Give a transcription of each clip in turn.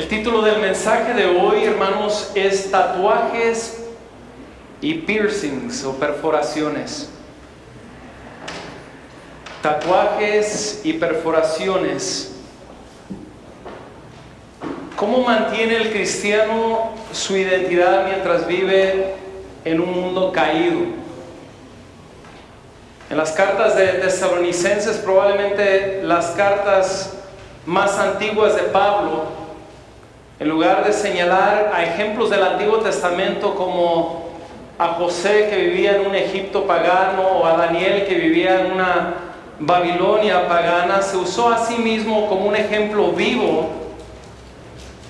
título del mensaje de hoy, hermanos, es tatuajes y piercings o perforaciones. Tatuajes y perforaciones. ¿Cómo mantiene el cristiano su identidad mientras vive en un mundo caído? En las cartas de Tesalonicenses, probablemente las cartas más antiguas de Pablo, en lugar de señalar a ejemplos del Antiguo Testamento como a José que vivía en un Egipto pagano o a Daniel que vivía en una Babilonia pagana, se usó a sí mismo como un ejemplo vivo,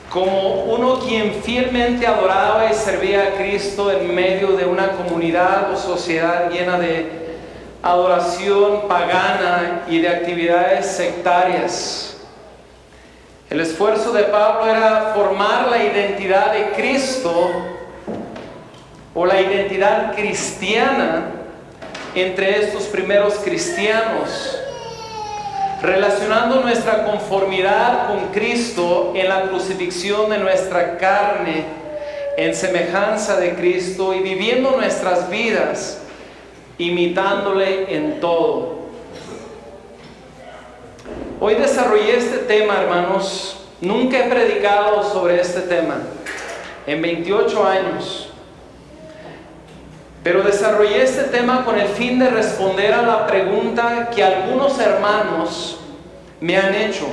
como uno quien fielmente adoraba y servía a Cristo en medio de una comunidad o sociedad llena de adoración pagana y de actividades sectarias. El esfuerzo de Pablo era formar la identidad de Cristo o la identidad cristiana entre estos primeros cristianos, relacionando nuestra conformidad con Cristo en la crucifixión de nuestra carne en semejanza de Cristo y viviendo nuestras vidas imitándole en todo. Hoy desarrollé este tema, hermanos. Nunca he predicado sobre este tema en 28 años. Pero desarrollé este tema con el fin de responder a la pregunta que algunos hermanos me han hecho.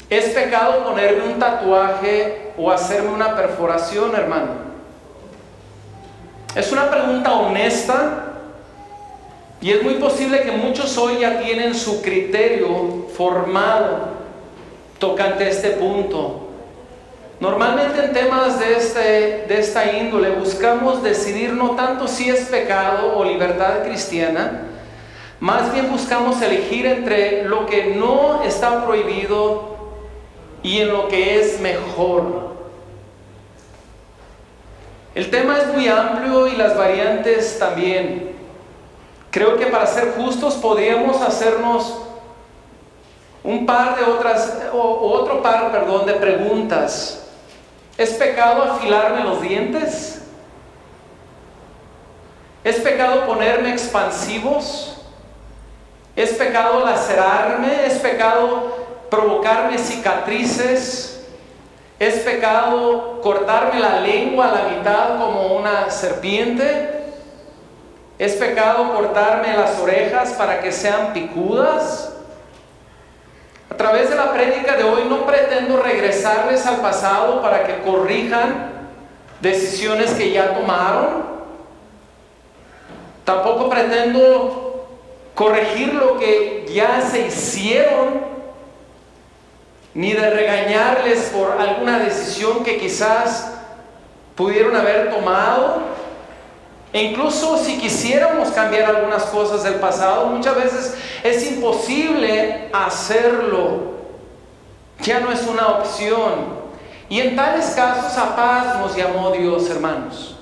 ¿Es pecado ponerme un tatuaje o hacerme una perforación, hermano? Es una pregunta honesta. Y es muy posible que muchos hoy ya tienen su criterio formado tocante este punto. Normalmente en temas de esta índole buscamos decidir no tanto si es pecado o libertad cristiana, más bien buscamos elegir entre lo que no está prohibido y en lo que es mejor. El tema es muy amplio y las variantes también. Creo que para ser justos podríamos hacernos otro par de preguntas. ¿Es pecado afilarme los dientes? ¿Es pecado ponerme expansivos? ¿Es pecado lacerarme? ¿Es pecado provocarme cicatrices? ¿Es pecado cortarme la lengua a la mitad como una serpiente? ¿Es pecado cortarme las orejas para que sean picudas? A través de la prédica de hoy no pretendo regresarles al pasado para que corrijan decisiones que ya tomaron. Tampoco pretendo corregir lo que ya se hicieron, ni de regañarles por alguna decisión que quizás pudieron haber tomado. E incluso si quisiéramos cambiar algunas cosas del pasado, muchas veces es imposible hacerlo. Ya no es una opción. Y en tales casos a paz nos llamó Dios, hermanos.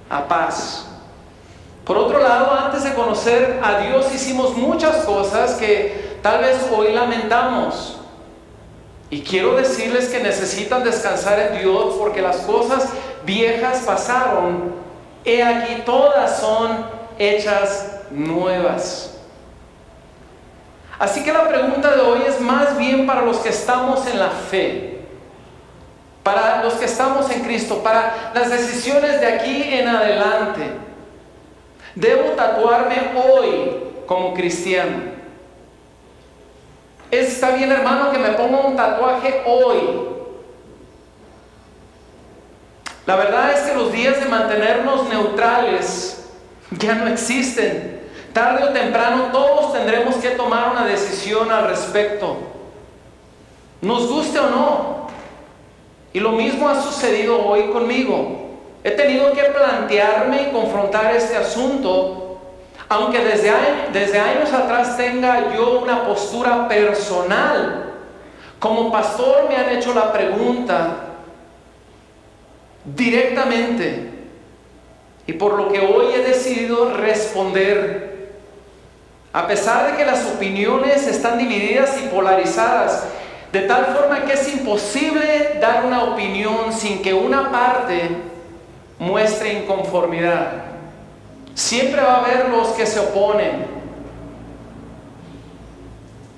A paz. Por otro lado, antes de conocer a Dios hicimos muchas cosas que tal vez hoy lamentamos. Y quiero decirles que necesitan descansar en Dios porque las cosas viejas pasaron. He aquí, todas son hechas nuevas. Así que la pregunta de hoy es más bien para los que estamos en la fe, para los que estamos en Cristo, para las decisiones de aquí en adelante. ¿Debo tatuarme hoy como cristiano? ¿Está bien, hermano, que me ponga un tatuaje hoy? La verdad es que los días de mantenernos neutrales ya no existen. Tarde o temprano todos tendremos que tomar una decisión al respecto, nos guste o no. Y lo mismo ha sucedido hoy conmigo. He tenido que plantearme y confrontar este asunto, aunque desde años atrás tenga yo una postura personal. Como pastor me han hecho la pregunta directamente, y por lo que hoy he decidido responder, a pesar de que las opiniones están divididas y polarizadas, De tal forma que es imposible dar una opinión sin que una parte muestre inconformidad. Siempre va a haber los que se oponen.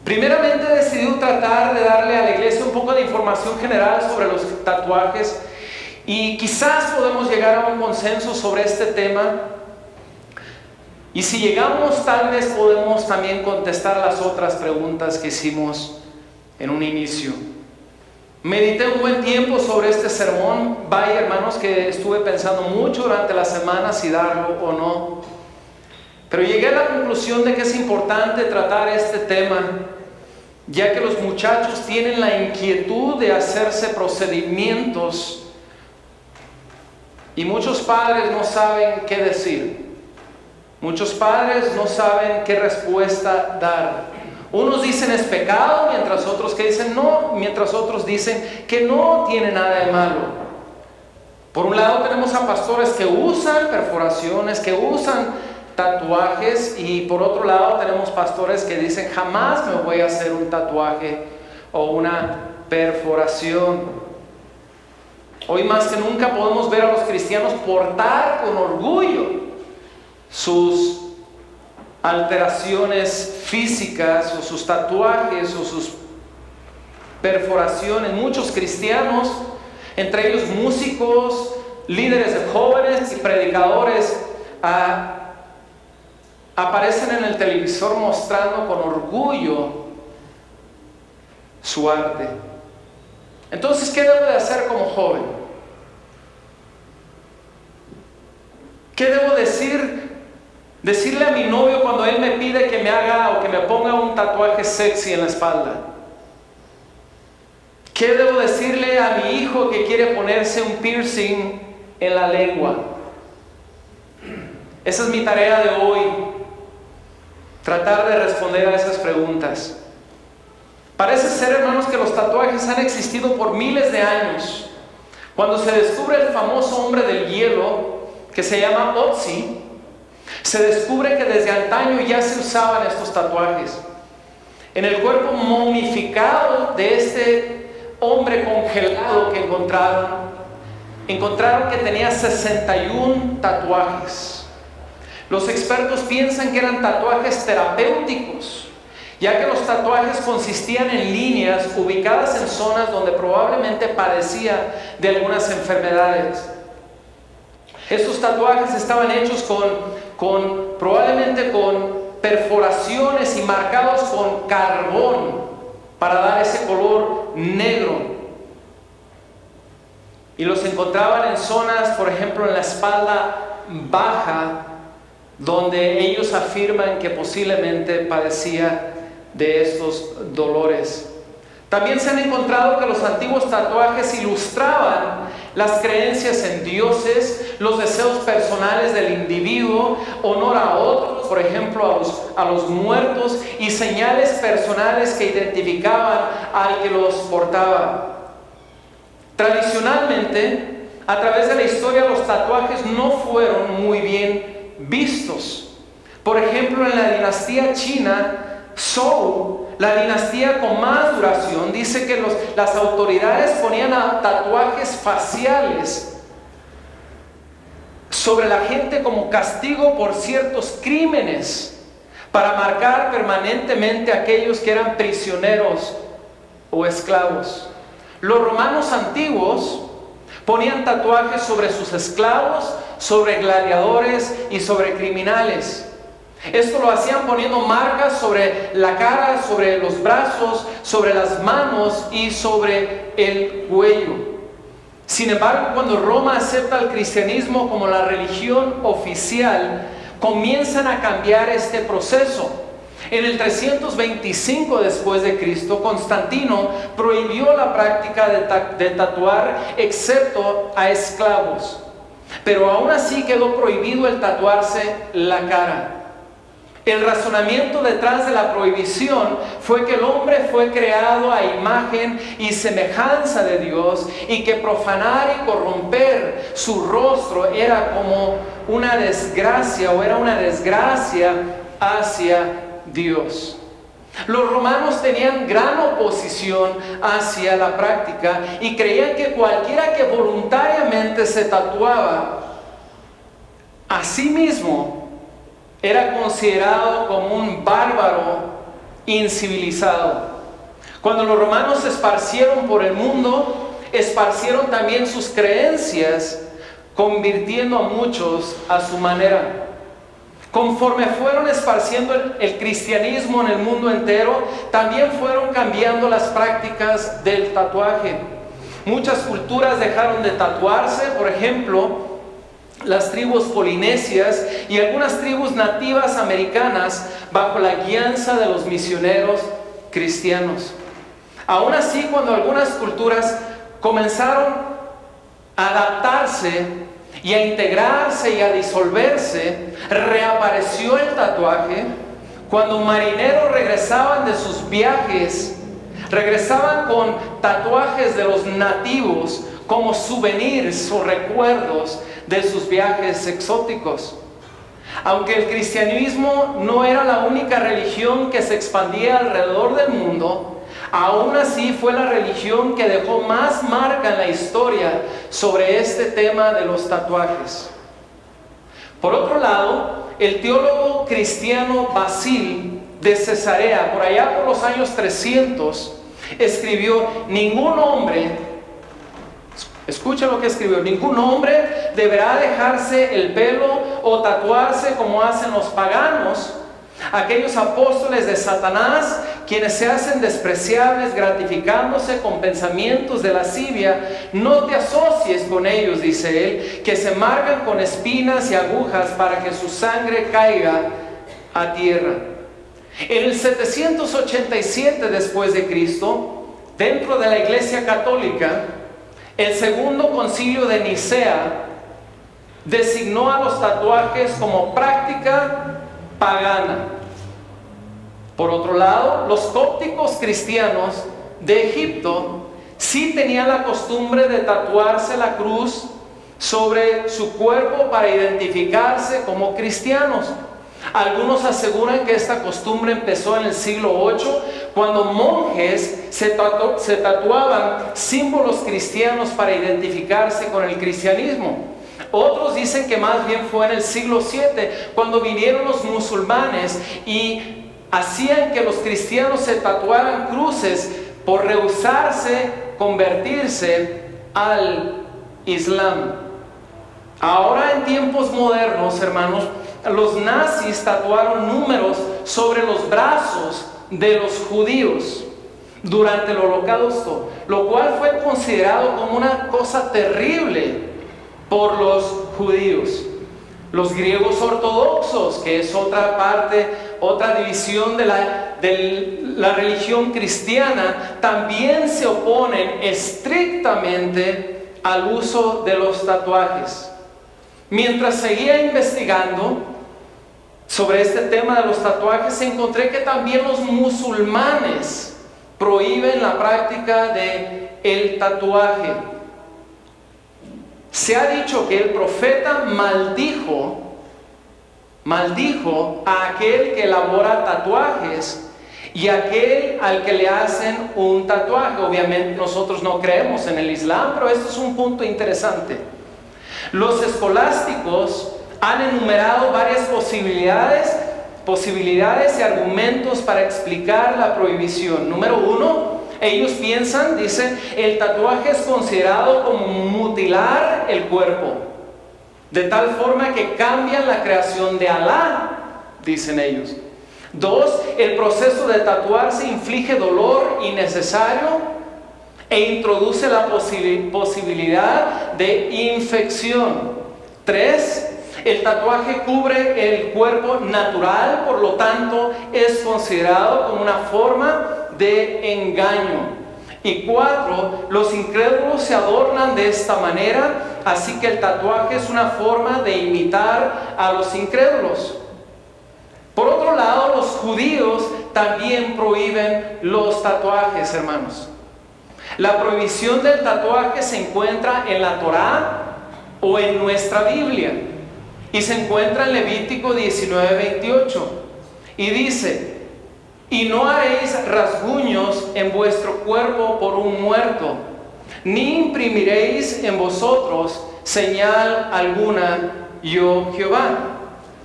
Primeramente he decidido tratar de darle a la iglesia un poco de información general sobre los tatuajes y quizás podemos llegar a un consenso sobre este tema. Y si llegamos, tal vez podemos también contestar las otras preguntas que hicimos en un inicio. Medité un buen tiempo sobre este sermón. Vaya, hermanos, que estuve pensando mucho durante la semana si darlo o no. Pero llegué a la conclusión de que es importante tratar este tema, ya que los muchachos tienen la inquietud de hacerse procedimientos y muchos padres no saben qué decir. Muchos padres no saben qué respuesta dar. Unos dicen es pecado, mientras otros que dicen no, mientras otros dicen que no tiene nada de malo. Por un lado tenemos a pastores que usan perforaciones, que usan tatuajes, y por otro lado tenemos pastores que dicen jamás me voy a hacer un tatuaje o una perforación. Hoy más que nunca podemos ver a los cristianos portar con orgullo sus alteraciones físicas o sus tatuajes o sus perforaciones. Muchos cristianos, entre ellos músicos, líderes de jóvenes y predicadores, aparecen en el televisor mostrando con orgullo su arte. Entonces, ¿qué debo de hacer como joven? ¿Qué debo decirle a mi novio cuando él me pide que me haga o que me ponga un tatuaje sexy en la espalda? ¿Qué debo decirle a mi hijo que quiere ponerse un piercing en la lengua? Esa es mi tarea de hoy, tratar de responder a esas preguntas. Parece ser, hermanos, que los tatuajes han existido por miles de años. Cuando se descubre el famoso hombre del hielo, que se llama Otzi, se descubre que desde antaño ya se usaban estos tatuajes. En el cuerpo momificado de este hombre congelado que encontraron que tenía 61 tatuajes. Los expertos piensan que eran tatuajes terapéuticos, ya que los tatuajes consistían en líneas ubicadas en zonas donde probablemente padecía de algunas enfermedades. Estos tatuajes estaban hechos probablemente con perforaciones y marcados con carbón para dar ese color negro. Y los encontraban en zonas, por ejemplo, en la espalda baja, donde ellos afirman que posiblemente padecía de estos dolores. También se han encontrado que los antiguos tatuajes ilustraban las creencias en dioses, los deseos personales del individuo, honor a otros, por ejemplo a los muertos, y señales personales que identificaban al que los portaba. Tradicionalmente, a través de la historia, los tatuajes no fueron muy bien vistos. Por ejemplo, en la dinastía china, Zhou, la dinastía con más duración, dice que las autoridades ponían tatuajes faciales sobre la gente como castigo por ciertos crímenes, para marcar permanentemente a aquellos que eran prisioneros o esclavos. Los romanos antiguos ponían tatuajes sobre sus esclavos, sobre gladiadores y sobre criminales. Esto lo hacían poniendo marcas sobre la cara, sobre los brazos, sobre las manos y sobre el cuello. Sin embargo, cuando Roma acepta el cristianismo como la religión oficial, comienzan a cambiar este proceso. En el 325 después de Cristo, Constantino prohibió la práctica de tatuar excepto a esclavos. Pero aún así quedó prohibido el tatuarse la cara. El razonamiento detrás de la prohibición fue que el hombre fue creado a imagen y semejanza de Dios, y que profanar y corromper su rostro era como una desgracia, o era una desgracia hacia Dios. Los romanos tenían gran oposición hacia la práctica y creían que cualquiera que voluntariamente se tatuaba a sí mismo era considerado como un bárbaro incivilizado. Cuando los romanos se esparcieron por el mundo, esparcieron también sus creencias, convirtiendo a muchos a su manera. Conforme fueron esparciendo el cristianismo en el mundo entero, también fueron cambiando las prácticas del tatuaje. Muchas culturas dejaron de tatuarse, por ejemplo, las tribus polinesias y algunas tribus nativas americanas bajo la guianza de los misioneros cristianos. Aún así, cuando algunas culturas comenzaron a adaptarse y a integrarse y a disolverse, reapareció el tatuaje. Cuando marineros regresaban de sus viajes, regresaban con tatuajes de los nativos como souvenirs o recuerdos de sus viajes exóticos. Aunque el cristianismo no era la única religión que se expandía alrededor del mundo, aún así fue la religión que dejó más marca en la historia sobre este tema de los tatuajes. Por otro lado, el teólogo cristiano Basil de Cesarea, por allá por los años 300, escribió: ningún hombre, escucha lo que escribió, ningún hombre deberá dejarse el pelo o tatuarse como hacen los paganos, aquellos apóstoles de Satanás, quienes se hacen despreciables gratificándose con pensamientos de lascivia. No te asocies con ellos, dice él, que se marcan con espinas y agujas para que su sangre caiga a tierra. En el 787 después de Cristo, dentro de la Iglesia Católica, el segundo concilio de Nicea designó a los tatuajes como práctica pagana. Por otro lado, los cópticos cristianos de Egipto sí tenían la costumbre de tatuarse la cruz sobre su cuerpo para identificarse como cristianos. Algunos aseguran que esta costumbre empezó en el siglo VIII, cuando monjes se tatuaban símbolos cristianos para identificarse con el cristianismo. Otros dicen que más bien fue en el siglo VII, cuando vinieron los musulmanes y hacían que los cristianos se tatuaran cruces por rehusarse convertirse al Islam. Ahora, en tiempos modernos, hermanos, los nazis tatuaron números sobre los brazos de los judíos durante el Holocausto, lo cual fue considerado como una cosa terrible por los judíos. Los griegos ortodoxos, que es otra parte, otra división de la religión cristiana, también se oponen estrictamente al uso de los tatuajes. Mientras seguía investigando sobre este tema de los tatuajes, encontré que también los musulmanes prohíben la práctica del tatuaje. Se ha dicho que el profeta maldijo a aquel que elabora tatuajes y a aquel al que le hacen un tatuaje. Obviamente nosotros no creemos en el Islam, pero esto es un punto interesante. Los escolásticos han enumerado varias posibilidades y argumentos para explicar la prohibición. Número uno, ellos piensan, dicen, el tatuaje es considerado como mutilar el cuerpo, de tal forma que cambian la creación de Alá, dicen ellos. Dos, el proceso de tatuarse inflige dolor innecesario e introduce la posibilidad de infección. Tres, el tatuaje cubre el cuerpo natural, por lo tanto es considerado como una forma de engaño. Y cuatro, los incrédulos se adornan de esta manera, así que el tatuaje es una forma de imitar a los incrédulos. Por otro lado, los judíos también prohíben los tatuajes, hermanos. La prohibición del tatuaje se encuentra en la Torá o en nuestra Biblia, y se encuentra en Levítico 19:28, y dice: Y no haréis rasguños en vuestro cuerpo por un muerto, ni imprimiréis en vosotros señal alguna, yo Jehová.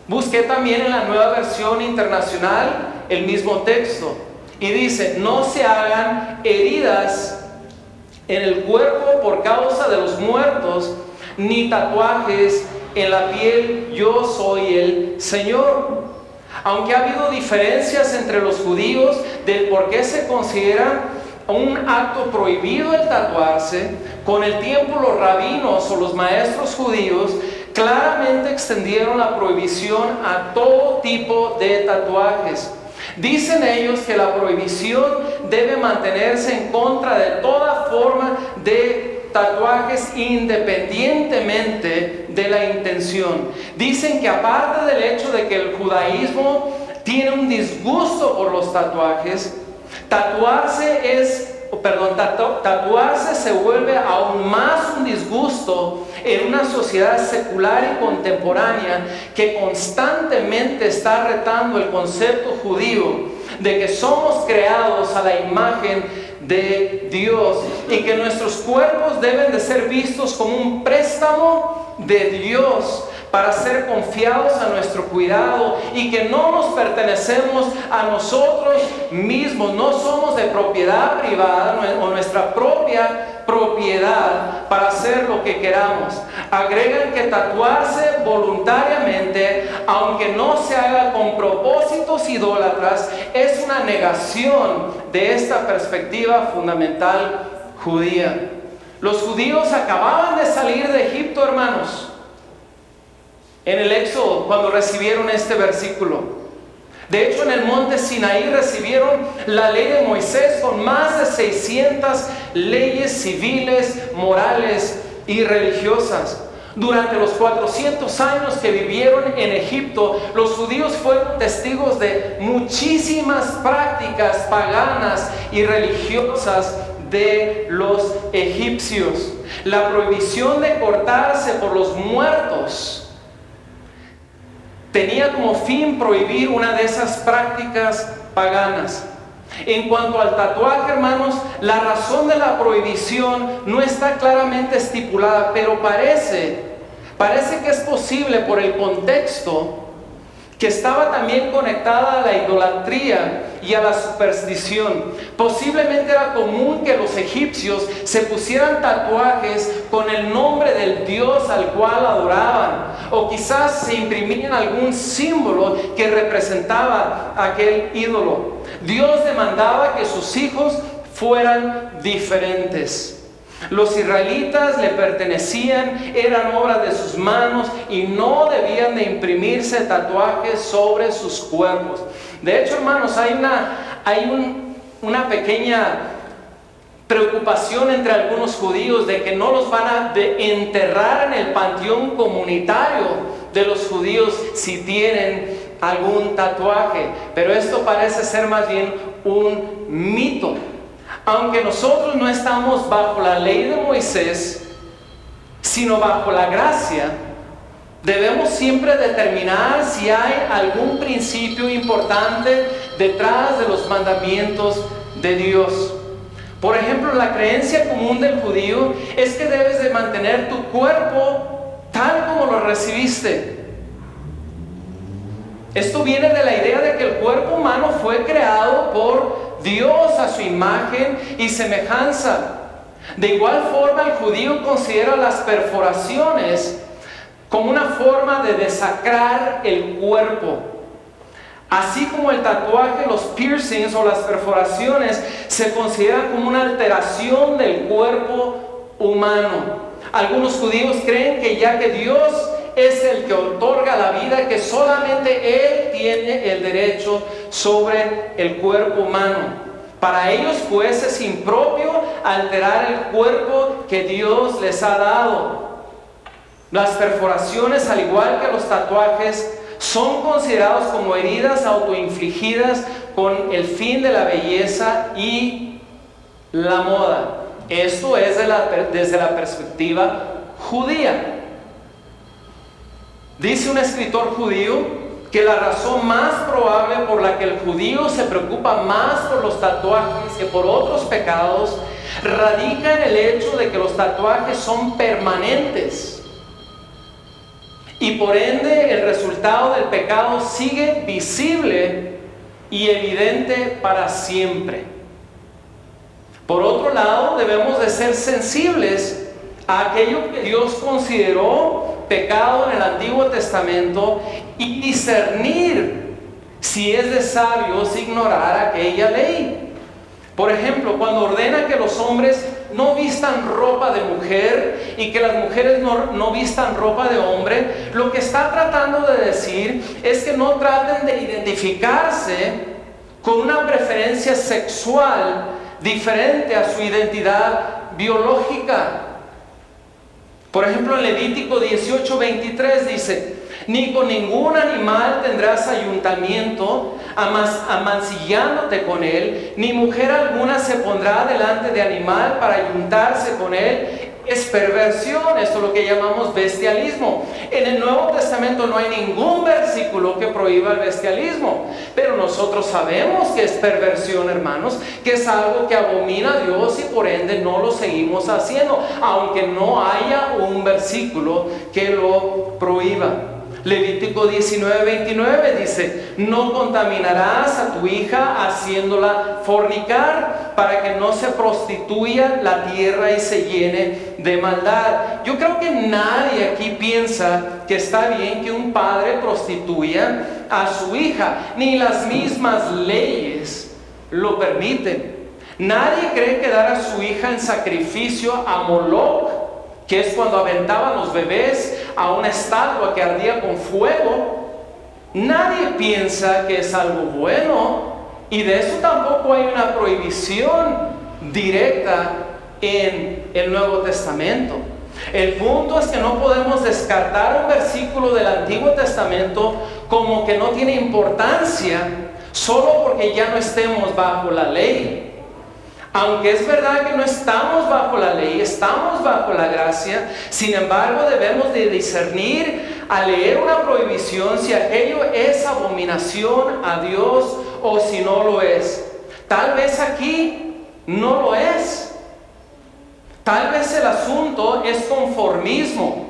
Busqué también en la Nueva Versión Internacional el mismo texto, y dice: no se hagan heridas en el cuerpo por causa de los muertos, ni tatuajes en la piel, yo soy el Señor. Aunque ha habido diferencias entre los judíos del por qué se considera un acto prohibido el tatuarse, con el tiempo los rabinos o los maestros judíos claramente extendieron la prohibición a todo tipo de tatuajes. Dicen ellos que la prohibición debe mantenerse en contra de toda forma de tatuajes, independientemente de la intención. Dicen que aparte del hecho de que el judaísmo tiene un disgusto por los tatuajes, tatuarse se vuelve aún más un disgusto en una sociedad secular y contemporánea que constantemente está retando el concepto judío de que somos creados a la imagen de Dios y que nuestros cuerpos deben de ser vistos como un préstamo de Dios para ser confiados a nuestro cuidado, y que no nos pertenecemos a nosotros mismos, no somos de propiedad privada o nuestra propia propiedad para hacer lo que queramos. Agregan que tatuarse voluntariamente, aunque no se haga con propósitos idólatras, es una negación de esta perspectiva fundamental judía. Los judíos acababan de salir de Egipto, hermanos, en el Éxodo, cuando recibieron este versículo. De hecho, en el monte Sinaí recibieron la ley de Moisés con más de 600 leyes civiles, morales y religiosas. Durante los 400 años que vivieron en Egipto, los judíos fueron testigos de muchísimas prácticas paganas y religiosas de los egipcios. La prohibición de cortarse por los muertos tenía como fin prohibir una de esas prácticas paganas. En cuanto al tatuaje, hermanos, la razón de la prohibición no está claramente estipulada, pero parece que es posible por el contexto, que estaba también conectada a la idolatría y a la superstición. Posiblemente era común que los egipcios se pusieran tatuajes con el nombre del dios al cual adoraban, o quizás se imprimían algún símbolo que representaba aquel ídolo. Dios demandaba que sus hijos fueran diferentes. Los israelitas le pertenecían, eran obra de sus manos y no debían de imprimirse tatuajes sobre sus cuerpos. De hecho, hermanos, hay una pequeña preocupación entre algunos judíos de que no los van a enterrar en el panteón comunitario de los judíos si tienen algún tatuaje. Pero esto parece ser más bien un mito. Aunque nosotros no estamos bajo la ley de Moisés, sino bajo la gracia, debemos siempre determinar si hay algún principio importante detrás de los mandamientos de Dios. Por ejemplo, la creencia común del judío es que debes de mantener tu cuerpo tal como lo recibiste. Esto viene de la idea de que el cuerpo humano fue creado por Dios a su imagen y semejanza. De igual forma, el judío considera las perforaciones como una forma de desacrar el cuerpo. Así como el tatuaje, los piercings o las perforaciones se consideran como una alteración del cuerpo humano. Algunos judíos creen que ya que Dios es el que otorga la vida, que solamente Él tiene el derecho sobre el cuerpo humano. Para ellos, pues, es impropio alterar el cuerpo que Dios les ha dado. Las perforaciones, al igual que los tatuajes, son considerados como heridas autoinfligidas con el fin de la belleza y la moda. Esto es desde la perspectiva judía. Dice un escritor judío que la razón más probable por la que el judío se preocupa más por los tatuajes que por otros pecados radica en el hecho de que los tatuajes son permanentes y por ende el resultado del pecado sigue visible y evidente para siempre. Por otro lado, debemos de ser sensibles a aquello que Dios consideró pecado en el Antiguo Testamento y discernir si es de sabios ignorar aquella ley. Por ejemplo, cuando ordena que los hombres no vistan ropa de mujer y que las mujeres no vistan ropa de hombre, lo que está tratando de decir es que no traten de identificarse con una preferencia sexual diferente a su identidad biológica. Por ejemplo, en Levítico 18:23 dice: ni con ningún animal tendrás ayuntamiento, amancillándote con él, ni mujer alguna se pondrá delante de animal para ayuntarse con él. Es perversión, esto es lo que llamamos bestialismo. En el Nuevo Testamento no hay ningún versículo que prohíba el bestialismo, pero nosotros sabemos que es perversión, hermanos, que es algo que abomina a Dios y por ende no lo seguimos haciendo, aunque no haya un versículo que lo prohíba. Levítico 19:29 dice: no contaminarás a tu hija haciéndola fornicar, para que no se prostituya la tierra y se llene de maldad. Yo creo que nadie aquí piensa que está bien que un padre prostituya a su hija, ni las mismas leyes lo permiten. Nadie cree que dar a su hija en sacrificio a Moloch, que es cuando aventaban los bebés a una estatua que ardía con fuego, nadie piensa que es algo bueno, y de eso tampoco hay una prohibición directa en el Nuevo Testamento. El punto es que no podemos descartar un versículo del Antiguo Testamento como que no tiene importancia solo porque ya no estemos bajo la ley. Aunque es verdad que no estamos bajo la ley, estamos bajo la gracia, sin embargo debemos de discernir al leer una prohibición si aquello es abominación a Dios o si no lo es. Tal vez aquí no lo es. Tal vez el asunto es conformismo.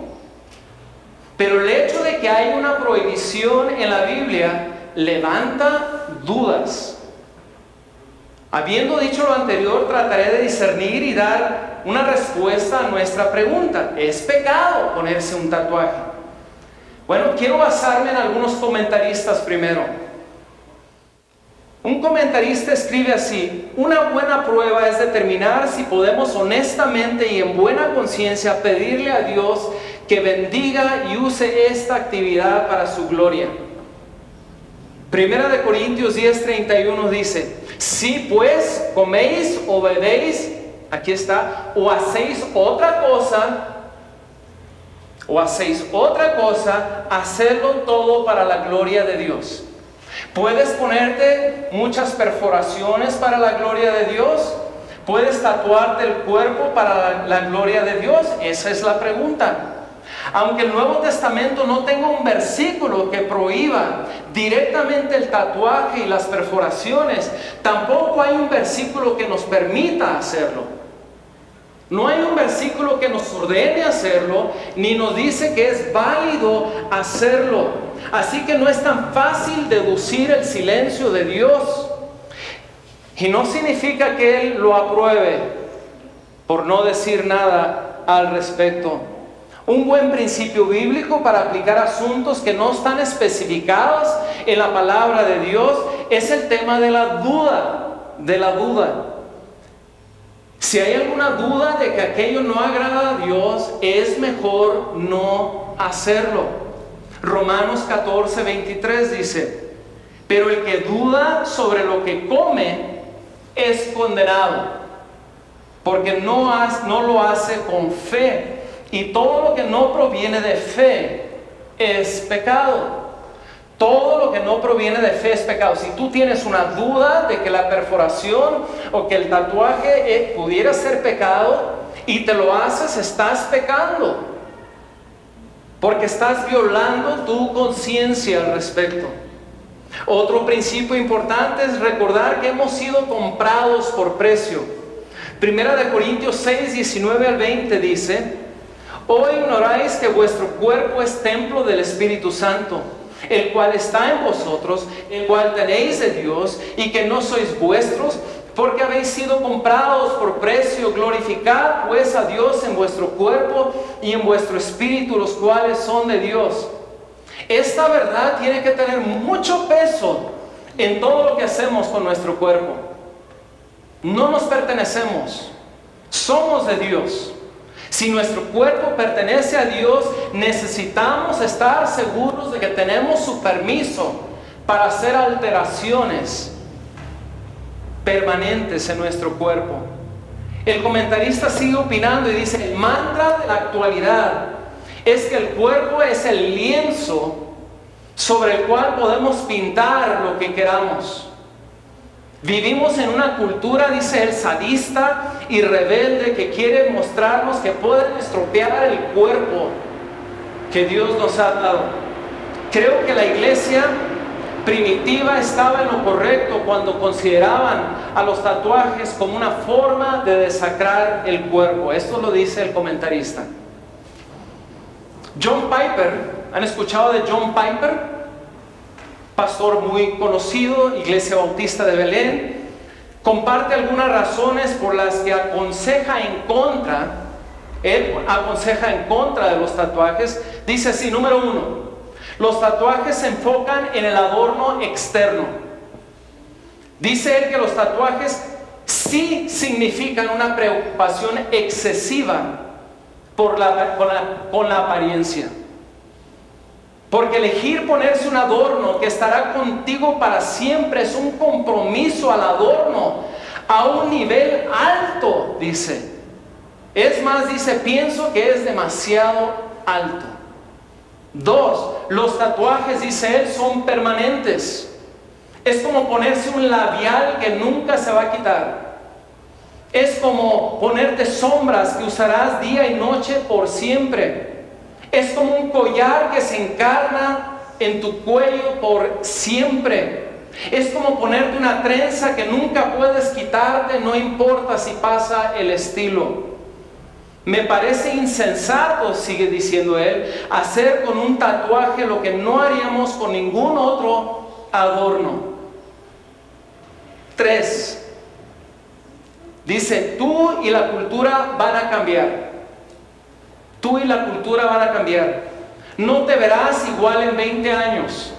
Pero el hecho de que hay una prohibición en la Biblia levanta dudas. Habiendo dicho lo anterior, trataré de discernir y dar una respuesta a nuestra pregunta. ¿Es pecado ponerse un tatuaje? Bueno, quiero basarme en algunos comentaristas primero. Un comentarista escribe así: una buena prueba es determinar si podemos honestamente y en buena conciencia pedirle a Dios que bendiga y use esta actividad para su gloria. Primera de Corintios 10:31 dice: si pues coméis o bebéis, aquí está, o hacéis otra cosa, hacedlo todo para la gloria de Dios. ¿Puedes ponerte muchas perforaciones para la gloria de Dios? ¿Puedes tatuarte el cuerpo para la gloria de Dios? Esa es la pregunta. Aunque el Nuevo Testamento no tenga un versículo que prohíba directamente el tatuaje y las perforaciones, tampoco hay un versículo que nos permita hacerlo. No hay un versículo que nos ordene hacerlo, ni nos dice que es válido hacerlo. Así que no es tan fácil deducir el silencio de Dios. Y no significa que Él lo apruebe por no decir nada al respecto. Un buen principio bíblico para aplicar asuntos que no están especificados en la palabra de Dios es el tema de la duda. Si hay alguna duda de que aquello no agrada a Dios, es mejor no hacerlo. Romanos 14:23 dice: pero el que duda sobre lo que come es condenado, porque no lo hace con fe. Y todo lo que no proviene de fe es pecado. Todo lo que no proviene de fe es pecado. Si tú tienes una duda de que la perforación o que el tatuaje pudiera ser pecado y te lo haces, estás pecando. porque estás violando tu conciencia al respecto. Otro principio importante es recordar que hemos sido comprados por precio. Primera de Corintios 6, 19 al 20 dice: ¿O ignoráis que vuestro cuerpo es templo del Espíritu Santo, el cual está en vosotros, el cual tenéis de Dios, y que no sois vuestros, porque habéis sido comprados por precio? Glorificad pues a Dios en vuestro cuerpo y en vuestro espíritu, los cuales son de Dios. Esta verdad tiene que tener mucho peso en todo lo que hacemos con nuestro cuerpo. No nos pertenecemos, somos de Dios. Si nuestro cuerpo pertenece a Dios, necesitamos estar seguros de que tenemos su permiso para hacer alteraciones permanentes en nuestro cuerpo. El comentarista sigue opinando y dice: el mantra de la actualidad es que el cuerpo es el lienzo sobre el cual podemos pintar lo que queramos. Vivimos en una cultura, dice él, sadista y rebelde, que quiere mostrarnos que pueden estropear el cuerpo que Dios nos ha dado. Creo que la iglesia primitiva estaba en lo correcto cuando consideraban a los tatuajes como una forma de desacrar el cuerpo. Esto lo dice el comentarista. John Piper, ¿han escuchado de John Piper? Pastor muy conocido, Iglesia Bautista de Belén. Comparte algunas razones por las que él aconseja en contra de los tatuajes. Dice así: número 1, los tatuajes se enfocan en el adorno externo. Dice él que los tatuajes sí significan una preocupación excesiva con la apariencia. Porque elegir ponerse un adorno que estará contigo para siempre es un compromiso al adorno a un nivel alto, dice. Es más, dice, pienso que es demasiado alto. 2, los tatuajes, dice él, son permanentes. Es como ponerse un labial que nunca se va a quitar. Es como ponerte sombras que usarás día y noche por siempre. Es como un collar que se encarna en tu cuello por siempre. Es como ponerte una trenza que nunca puedes quitarte, no importa si pasa el estilo. Me parece insensato, sigue diciendo él, hacer con un tatuaje lo que no haríamos con ningún otro adorno. 3, dice: tú y la cultura van a cambiar. Tú y la cultura van a cambiar. No te verás igual en 20 años,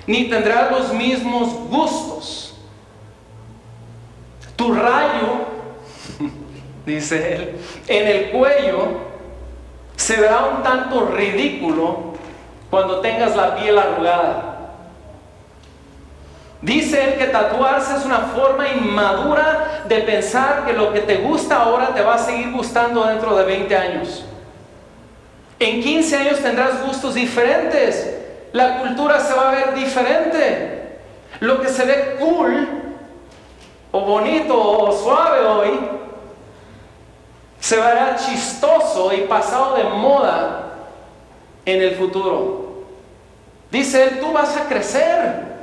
ni tendrás los mismos gustos. Tu rayo, dice él, en el cuello se verá un tanto ridículo cuando tengas la piel arrugada. Dice él que tatuarse es una forma inmadura de pensar que lo que te gusta ahora te va a seguir gustando dentro de 20 años. En 15 años tendrás gustos diferentes. La cultura se va a ver diferente. Lo que se ve cool o bonito o suave hoy se verá chistoso y pasado de moda en el futuro. Dice él: tú vas a crecer.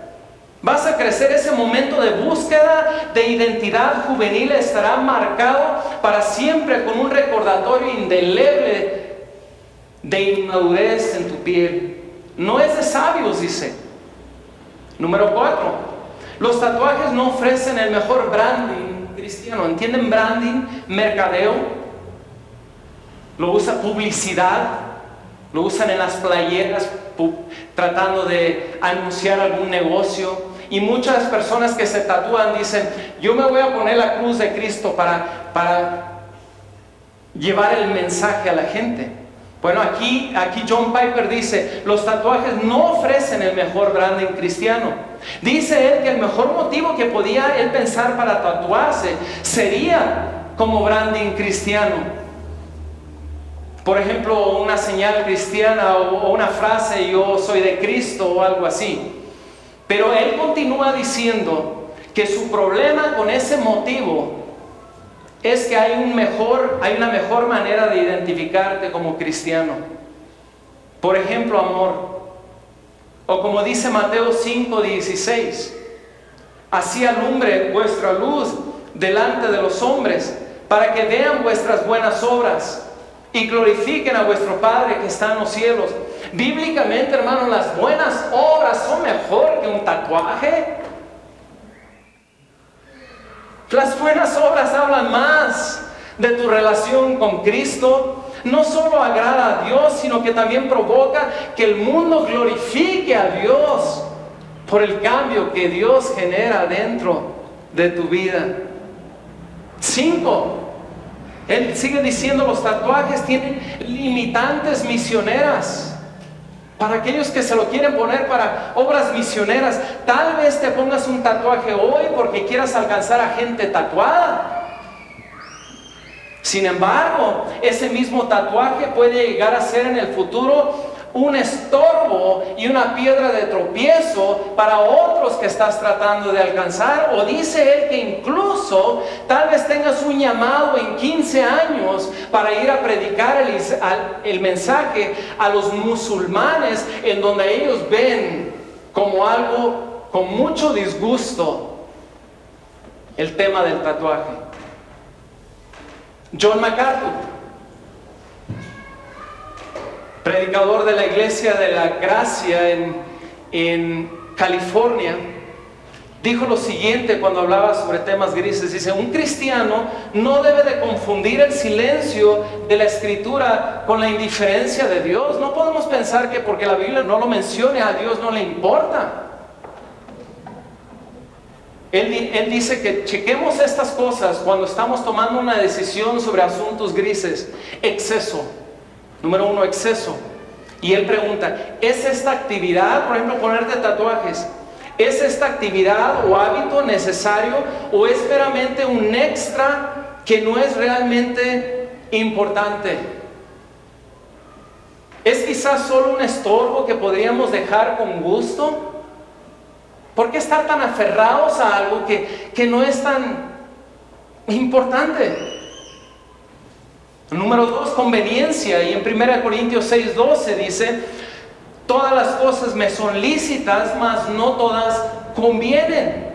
Vas a crecer. Ese momento de búsqueda de identidad juvenil estará marcado para siempre con un recordatorio indeleble de inmadurez en tu piel. No es de sabios, dice. Número 4, los tatuajes no ofrecen el mejor branding cristiano. ¿Entienden branding? Mercadeo. Lo usa publicidad. Lo usan en las playeras tratando de anunciar algún negocio. Y muchas personas que se tatúan dicen: yo me voy a poner la cruz de Cristo para llevar el mensaje a la gente. Bueno, aquí John Piper dice: los tatuajes no ofrecen el mejor branding cristiano. Dice él que el mejor motivo que podía él pensar para tatuarse sería como branding cristiano. Por ejemplo, una señal cristiana o una frase: yo soy de Cristo, o algo así. Pero él continúa diciendo que su problema con ese motivo es que hay una mejor manera de identificarte como cristiano. Por ejemplo, amor. O como dice Mateo 5:16, así alumbre vuestra luz delante de los hombres, para que vean vuestras buenas obras y glorifiquen a vuestro Padre que está en los cielos. Bíblicamente, hermanos, las buenas obras son mejor que un tatuaje. Las buenas obras hablan más de tu relación con Cristo. No solo agrada a Dios, sino que también provoca que el mundo glorifique a Dios por el cambio que Dios genera dentro de tu vida. 5. Él sigue diciendo, los tatuajes tienen limitantes misioneras. Para aquellos que se lo quieren poner para obras misioneras, tal vez te pongas un tatuaje hoy porque quieras alcanzar a gente tatuada. Sin embargo, ese mismo tatuaje puede llegar a ser en el futuro un estorbo y una piedra de tropiezo para otros que estás tratando de alcanzar. O dice él que incluso tal vez tengas un llamado en 15 años para ir a predicar el mensaje a los musulmanes, en donde ellos ven como algo con mucho disgusto el tema del tatuaje. John MacArthur, predicador de la Iglesia de la Gracia en California, dijo lo siguiente cuando hablaba sobre temas grises. Dice, un cristiano no debe de confundir el silencio de la Escritura con la indiferencia de Dios. No podemos pensar que porque la Biblia no lo mencione, a Dios no le importa. Él dice que chequemos estas cosas cuando estamos tomando una decisión sobre asuntos grises. Exceso. Número 1, exceso. Y él pregunta, ¿es esta actividad, por ejemplo, ponerte tatuajes, es esta actividad o hábito necesario o es meramente un extra que no es realmente importante? ¿Es quizás solo un estorbo que podríamos dejar con gusto? ¿Por qué estar tan aferrados a algo que no es tan importante? Número 2, conveniencia. Y en 1 Corintios 6:12 dice, todas las cosas me son lícitas, mas no todas convienen.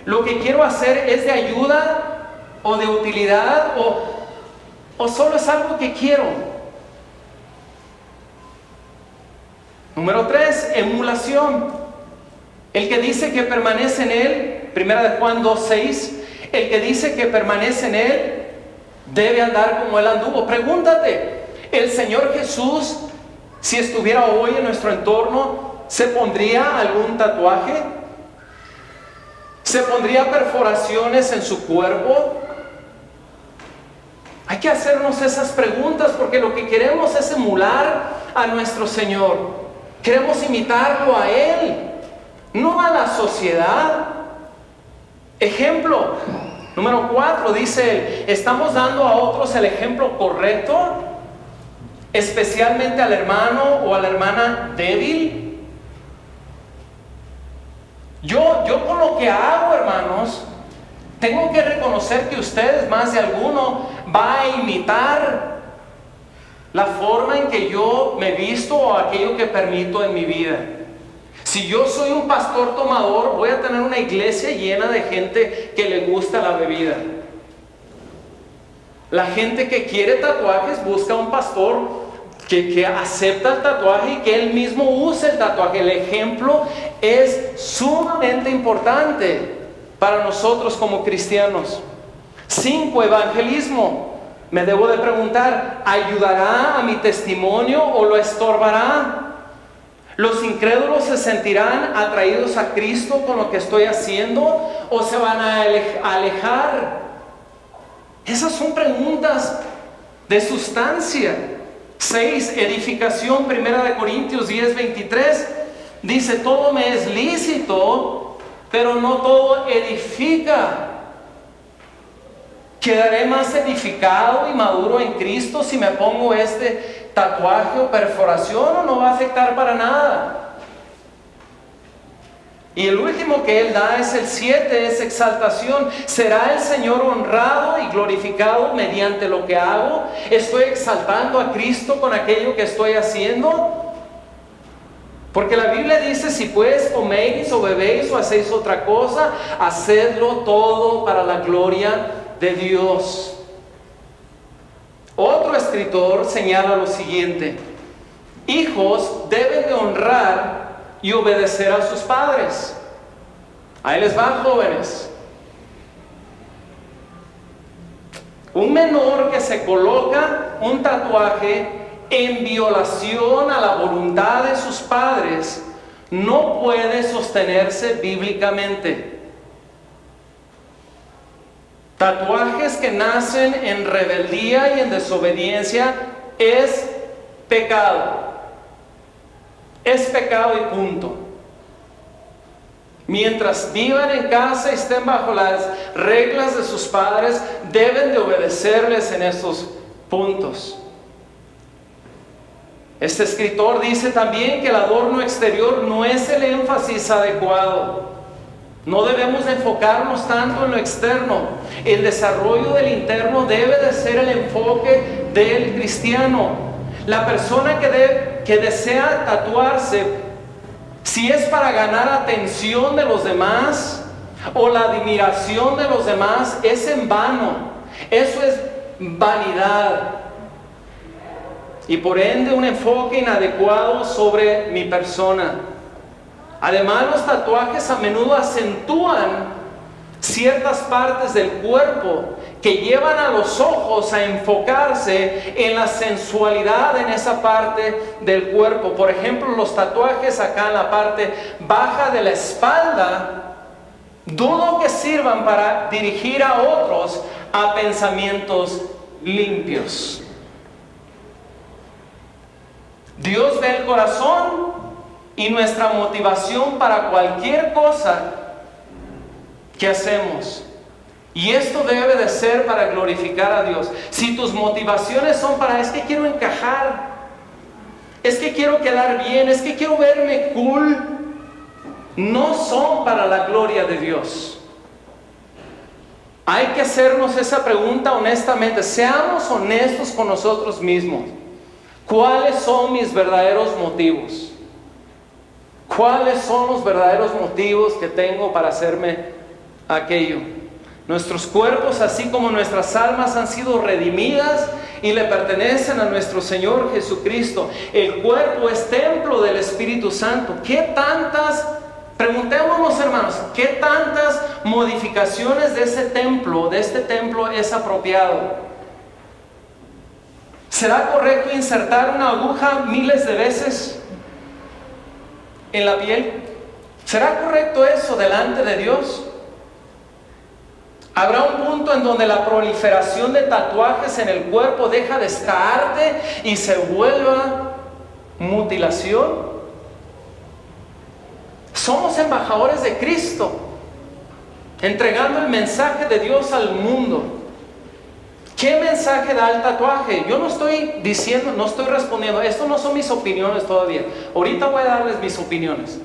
Lo que quiero hacer es de ayuda o de utilidad o solo es algo que quiero. Número 3, emulación. El que dice que permanece en él, 1 Juan 2:6, el que dice que permanece en él debe andar como él anduvo. Pregúntate, ¿el Señor Jesús, si estuviera hoy en nuestro entorno, se pondría algún tatuaje? ¿Se pondría perforaciones en su cuerpo? Hay que hacernos esas preguntas porque lo que queremos es emular a nuestro Señor. Queremos imitarlo a Él, no a la sociedad. Ejemplo número 4, dice él, ¿estamos dando a otros el ejemplo correcto? Especialmente al hermano o a la hermana débil. Yo con lo que hago, hermanos, tengo que reconocer que ustedes, más de alguno, va a imitar la forma en que yo me visto o aquello que permito en mi vida. Si yo soy un pastor tomador, voy a tener una iglesia llena de gente que le gusta la bebida. La gente que quiere tatuajes busca un pastor que acepta el tatuaje y que él mismo use el tatuaje. El ejemplo es sumamente importante para nosotros como cristianos. 5, evangelismo. Me debo de preguntar, ¿ayudará a mi testimonio o lo estorbará? ¿Los incrédulos se sentirán atraídos a Cristo con lo que estoy haciendo o se van a alejar? Esas son preguntas de sustancia. 6, edificación. 1 Corintios 10:23 dice, todo me es lícito, pero no todo edifica. ¿Quedaré más edificado y maduro en Cristo si me pongo este tatuaje o perforación o no va a afectar para nada? Y el último que él da es el 7, es exaltación. ¿Será el Señor honrado y glorificado mediante lo que hago? ¿Estoy exaltando a Cristo con aquello que estoy haciendo? Porque la Biblia dice, si pues coméis o bebéis o hacéis otra cosa, hacedlo todo para la gloria de Dios. Otro escritor señala lo siguiente: hijos deben de honrar y obedecer a sus padres. Ahí les va, jóvenes. Un menor que se coloca un tatuaje en violación a la voluntad de sus padres no puede sostenerse bíblicamente. Tatuajes que nacen en rebeldía y en desobediencia es pecado. Es pecado y punto. Mientras vivan en casa y estén bajo las reglas de sus padres, deben de obedecerles en estos puntos. Este escritor dice también que el adorno exterior no es el énfasis adecuado. No debemos de enfocarnos tanto en lo externo. El desarrollo del interno debe de ser el enfoque del cristiano. La persona que desea tatuarse, si es para ganar atención de los demás o la admiración de los demás, es en vano. Eso es vanidad. Y por ende un enfoque inadecuado sobre mi persona. Además, los tatuajes a menudo acentúan ciertas partes del cuerpo que llevan a los ojos a enfocarse en la sensualidad en esa parte del cuerpo. Por ejemplo, los tatuajes acá en la parte baja de la espalda, dudo que sirvan para dirigir a otros a pensamientos limpios. Dios ve el corazón y nuestra motivación para cualquier cosa que hacemos. Y esto debe de ser para glorificar a Dios. Si tus motivaciones son para, es que quiero encajar, es que quiero quedar bien, es que quiero verme cool, no son para la gloria de Dios. Hay que hacernos esa pregunta honestamente. Seamos honestos con nosotros mismos. ¿Cuáles son mis verdaderos motivos? ¿Cuáles son los verdaderos motivos que tengo para hacerme aquello? Nuestros cuerpos, así como nuestras almas, han sido redimidas y le pertenecen a nuestro Señor Jesucristo. El cuerpo es templo del Espíritu Santo. Preguntémonos, hermanos, ¿qué tantas modificaciones de este templo es apropiado? ¿Será correcto insertar una aguja miles de veces en la piel? ¿Será correcto eso delante de Dios? Habrá un punto en donde la proliferación de tatuajes en el cuerpo deja de estar arte y se vuelva mutilación. Somos embajadores de Cristo, entregando el mensaje de Dios al mundo. ¿Qué mensaje da el tatuaje? Yo no estoy diciendo, no estoy respondiendo. Esto no son mis opiniones todavía. Ahorita voy a darles mis opiniones.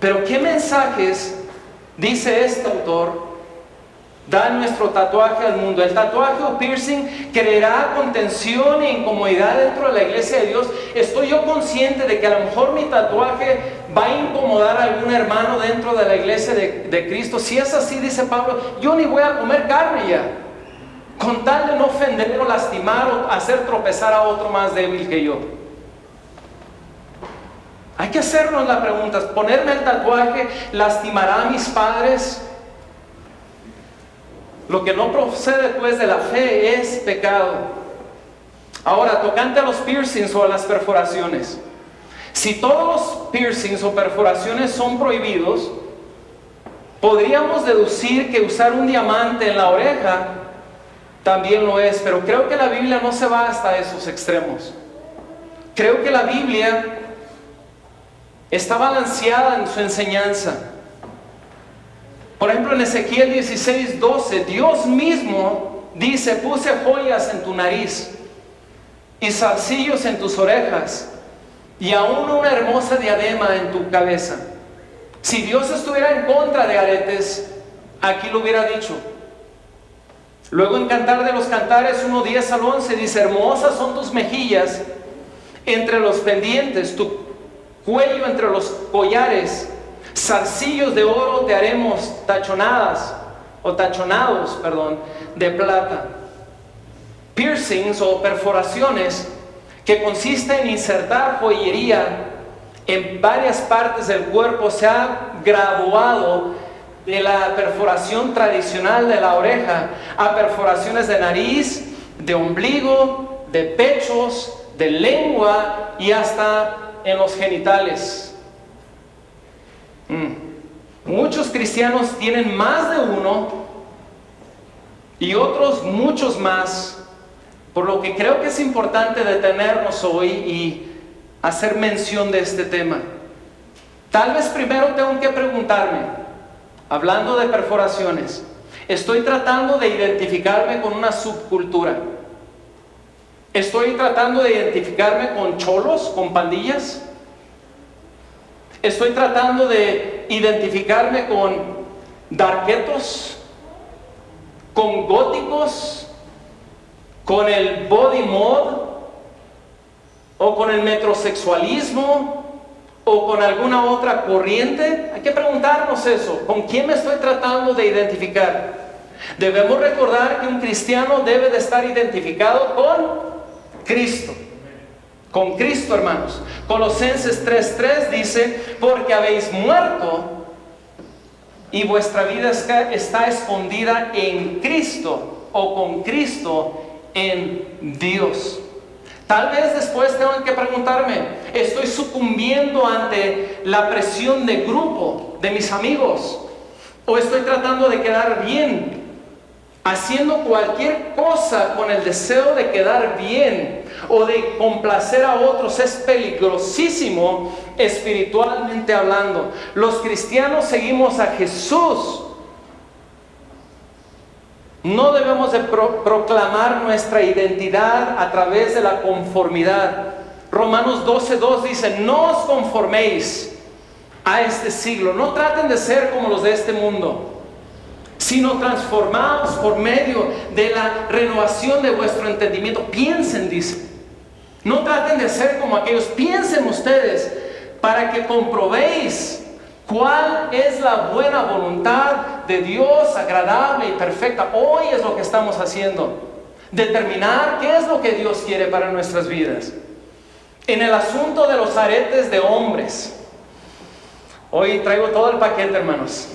Pero ¿qué mensajes dice este autor? Da nuestro tatuaje al mundo. El tatuaje o piercing creará contención e incomodidad dentro de la iglesia de Dios. Estoy yo consciente de que a lo mejor mi tatuaje va a incomodar a algún hermano dentro de la iglesia de Cristo. Si es así, dice Pablo, yo ni voy a comer carne ya, con tal de no ofender o lastimar o hacer tropezar a otro más débil que yo. Hay que hacernos la pregunta: ¿ponerme el tatuaje lastimará a mis padres? Lo que no procede pues de la fe es pecado. Ahora, tocante a los piercings o a las perforaciones. Si todos los piercings o perforaciones son prohibidos, podríamos deducir que usar un diamante en la oreja también lo es, pero creo que la Biblia no se va hasta esos extremos. Creo que la Biblia está balanceada en su enseñanza. Por ejemplo, en Ezequiel 16:12, Dios mismo dice: puse joyas en tu nariz y zarcillos en tus orejas y aún una hermosa diadema en tu cabeza. Si Dios estuviera en contra de aretes, aquí lo hubiera dicho. Luego en Cantar de los Cantares 1:10 al 11 dice: hermosas son tus mejillas entre los pendientes, cuello entre los collares, zarcillos de oro te haremos tachonados, de plata. Piercings o perforaciones, que consiste en insertar joyería en varias partes del cuerpo, se ha graduado de la perforación tradicional de la oreja a perforaciones de nariz, de ombligo, de pechos, de lengua y hasta en los genitales. Muchos cristianos tienen más de uno y otros muchos más, por lo que creo que es importante detenernos hoy y hacer mención de este tema. Tal vez primero tengo que preguntarme, hablando de perforaciones, ¿estoy tratando de identificarme con una subcultura? ¿Estoy tratando de identificarme con cholos, con pandillas? ¿Estoy tratando de identificarme con darketos, con góticos, con el body mod, o con el metrosexualismo, o con alguna otra corriente? Hay que preguntarnos eso. ¿Con quién me estoy tratando de identificar? Debemos recordar que un cristiano debe de estar identificado con Cristo. Con Cristo, hermanos. Colosenses 3:3 dice: porque habéis muerto y vuestra vida está escondida en Cristo, o con Cristo en Dios. Tal vez después tengo que preguntarme, ¿estoy sucumbiendo ante la presión de grupo, de mis amigos? ¿O estoy tratando de quedar bien, haciendo cualquier cosa con el deseo de quedar bien o de complacer a otros? Es peligrosísimo espiritualmente hablando. Los cristianos seguimos a Jesús. No debemos de proclamar nuestra identidad a través de la conformidad. Romanos 12:2 dice: no os conforméis a este siglo. No traten de ser como los de este mundo, sino transformados por medio de la renovación de vuestro entendimiento. Piensen, dice. No traten de ser como aquellos. Piensen ustedes, para que comprobéis cuál es la buena voluntad de Dios, agradable y perfecta. Hoy es lo que estamos haciendo. Determinar qué es lo que Dios quiere para nuestras vidas. En el asunto de los aretes de hombres. Hoy traigo todo el paquete, hermanos.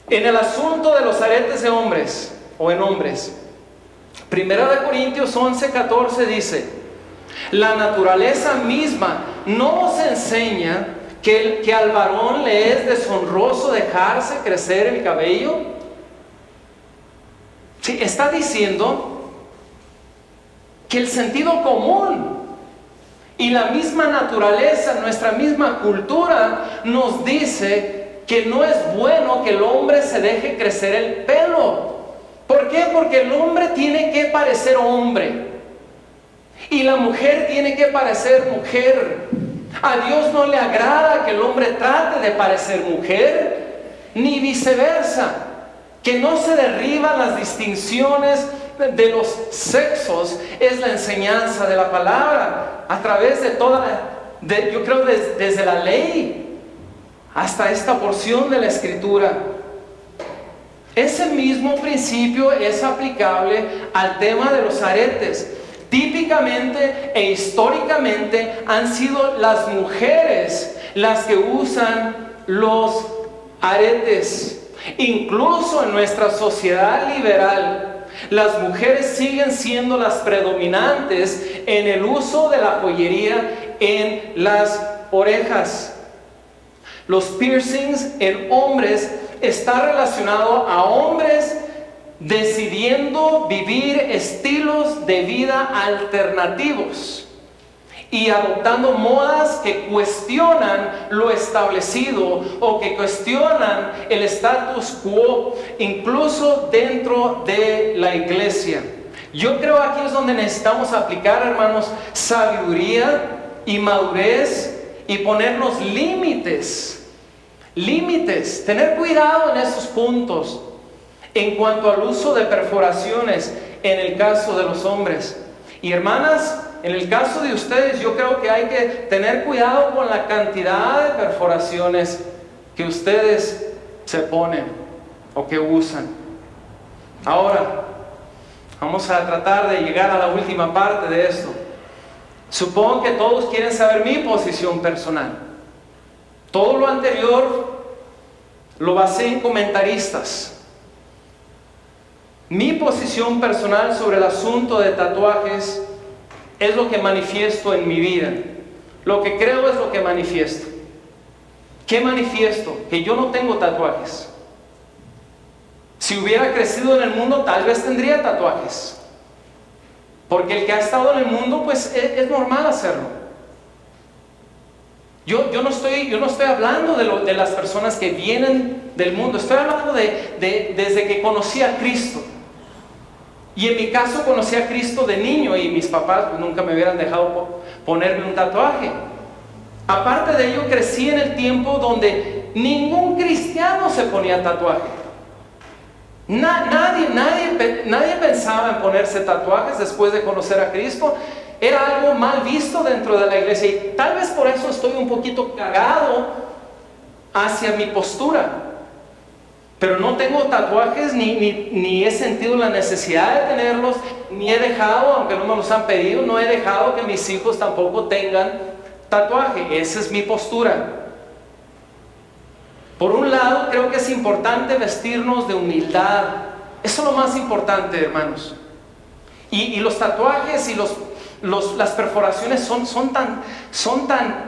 En el asunto de los aretes de hombres, o en hombres, 1 Corintios 11:14 dice: la naturaleza misma no os enseña que al varón le es deshonroso dejarse crecer el cabello. Sí, está diciendo que el sentido común y la misma naturaleza, nuestra misma cultura, nos dice que no es bueno que el hombre se deje crecer el pelo. ¿Por qué? Porque el hombre tiene que parecer hombre y la mujer tiene que parecer mujer. A Dios no le agrada que el hombre trate de parecer mujer, ni viceversa. Que no se derriban las distinciones de los sexos es la enseñanza de la palabra a través de yo creo desde la ley hasta esta porción de la Escritura. Ese mismo principio es aplicable al tema de los aretes. Típicamente e históricamente han sido las mujeres las que usan los aretes. Incluso en nuestra sociedad liberal, las mujeres siguen siendo las predominantes en el uso de la joyería en las orejas. Los piercings en hombres está relacionado a hombres decidiendo vivir estilos de vida alternativos y adoptando modas que cuestionan lo establecido o que cuestionan el status quo, incluso dentro de la iglesia. Yo creo aquí es donde necesitamos aplicar, hermanos, sabiduría y madurez y ponernos límites, tener cuidado en esos puntos en cuanto al uso de perforaciones en el caso de los hombres. Y hermanas, en el caso de ustedes, yo creo que hay que tener cuidado con la cantidad de perforaciones que ustedes se ponen o que usan. Ahora, vamos a tratar de llegar a la última parte de esto. Supongo que todos quieren saber mi posición personal. Todo lo anterior lo basé en comentaristas. Mi posición personal sobre el asunto de tatuajes es lo que manifiesto en mi vida. Lo que creo es lo que manifiesto. ¿Qué manifiesto? Que yo no tengo tatuajes. Si hubiera crecido en el mundo, tal vez tendría tatuajes. Porque el que ha estado en el mundo, pues es normal hacerlo. Yo no estoy hablando de las personas que vienen del mundo. Estoy hablando desde que conocí a Cristo. Y en mi caso conocí a Cristo de niño y mis papás pues, nunca me hubieran dejado ponerme un tatuaje. Aparte de ello, crecí en el tiempo donde ningún cristiano se ponía tatuaje. Nadie pensaba en ponerse tatuajes después de conocer a Cristo. Era algo mal visto dentro de la iglesia y tal vez por eso estoy un poquito cagado hacia mi postura. Pero no tengo tatuajes ni he sentido la necesidad de tenerlos, ni he dejado, aunque no me los han pedido, no he dejado que mis hijos tampoco tengan tatuaje. Esa es mi postura. Por un lado, creo que es importante vestirnos de humildad. Eso es lo más importante, hermanos. Y los tatuajes y las perforaciones son tan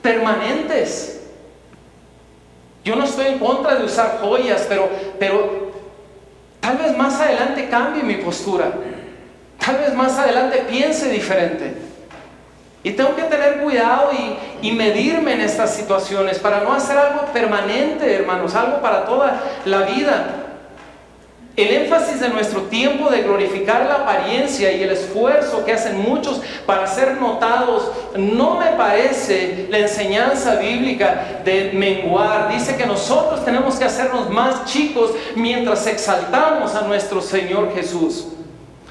permanentes. Yo no estoy en contra de usar joyas, pero tal vez más adelante cambie mi postura. Tal vez más adelante piense diferente. Y tengo que tener cuidado y medirme en estas situaciones para no hacer algo permanente, hermanos, algo para toda la vida. El énfasis de nuestro tiempo de glorificar la apariencia y el esfuerzo que hacen muchos para ser notados, no me parece la enseñanza bíblica de menguar. Dice que nosotros tenemos que hacernos más chicos mientras exaltamos a nuestro Señor Jesús.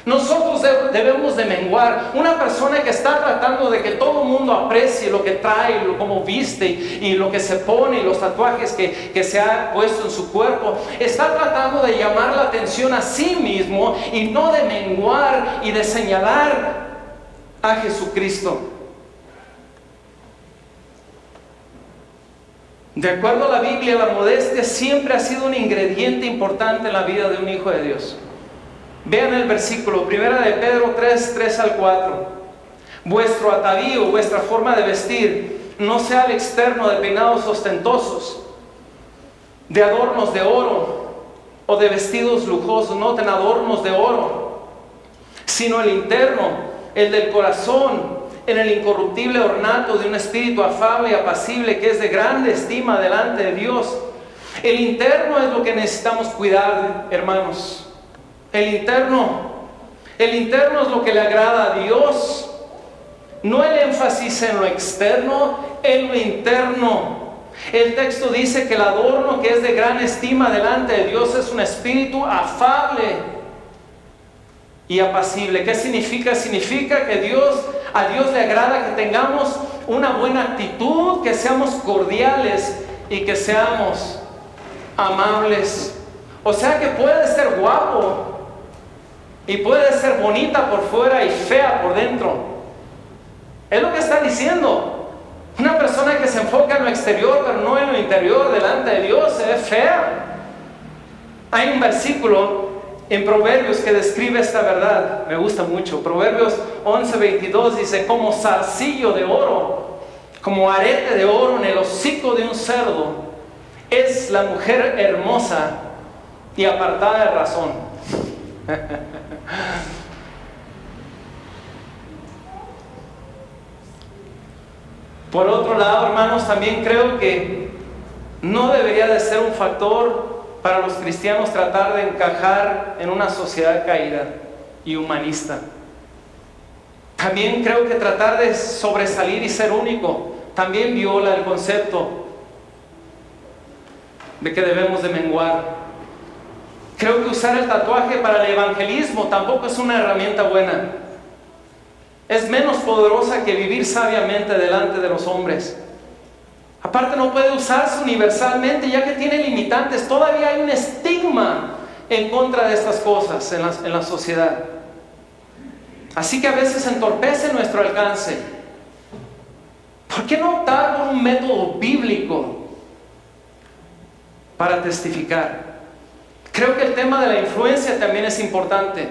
Nosotros debemos de menguar. Una persona que está tratando de que todo el mundo aprecie lo que trae, cómo viste y lo que se pone y los tatuajes que se ha puesto en su cuerpo, está tratando de llamar la atención a sí mismo y no de menguar y de señalar a Jesucristo. De acuerdo a la Biblia, la modestia siempre ha sido un ingrediente importante en la vida de un hijo de Dios. Vean el versículo, 1 de Pedro 3 al 4. Vuestro atavío, vuestra forma de vestir, no sea al externo de peinados ostentosos, de adornos de oro o de vestidos lujosos, no ten adornos de oro, sino el interno, el del corazón, en el incorruptible ornato de un espíritu afable y apacible que es de grande estima delante de Dios. El interno es lo que necesitamos cuidar, hermanos. El interno es lo que le agrada a Dios. No el énfasis en lo externo, en lo interno. El texto dice que el adorno que es de gran estima delante de Dios es un espíritu afable y apacible. ¿Qué significa? Significa que a Dios le agrada que tengamos una buena actitud, que seamos cordiales y que seamos amables. O sea que puede ser guapo y puede ser bonita por fuera y fea por dentro. Es lo que está diciendo. Una persona que se enfoca en lo exterior pero no en lo interior delante de Dios se ve fea. Hay un versículo en Proverbios que describe esta verdad. Me gusta mucho. Proverbios 11:22 dice: como zarcillo de oro, como arete de oro en el hocico de un cerdo, es la mujer hermosa y apartada de razón. Por otro lado, hermanos, también creo que no debería de ser un factor para los cristianos tratar de encajar en una sociedad caída y humanista. También creo que tratar de sobresalir y ser único también viola el concepto de que debemos de menguar. Creo que usar el tatuaje para el evangelismo tampoco es una herramienta buena. Es menos poderosa que vivir sabiamente delante de los hombres. Aparte, no puede usarse universalmente, ya que tiene limitantes. Todavía hay un estigma en contra de estas cosas en la sociedad. Así que a veces entorpece nuestro alcance. ¿Por qué no optar por un método bíblico para testificar? Creo que el tema de la influencia también es importante.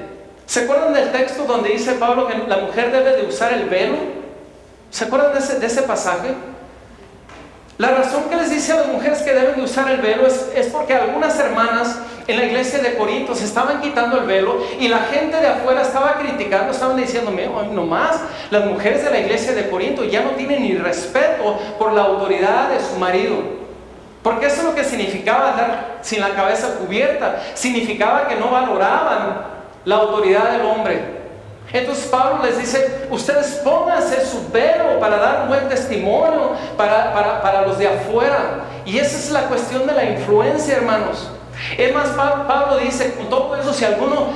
¿Se acuerdan del texto donde dice Pablo que la mujer debe de usar el velo? ¿Se acuerdan de ese pasaje? La razón que les dice a las mujeres que deben de usar el velo es porque algunas hermanas en la iglesia de Corinto se estaban quitando el velo y la gente de afuera estaba criticando, estaban diciéndome, nomás las mujeres de la iglesia de Corinto ya no tienen ni respeto por la autoridad de su marido. Porque eso es lo que significaba andar sin la cabeza cubierta. Significaba que no valoraban la autoridad del hombre. Entonces Pablo les dice, ustedes pónganse su velo para dar un buen testimonio para los de afuera. Y esa es la cuestión de la influencia, hermanos. Es más, Pablo dice, con todo eso, si alguno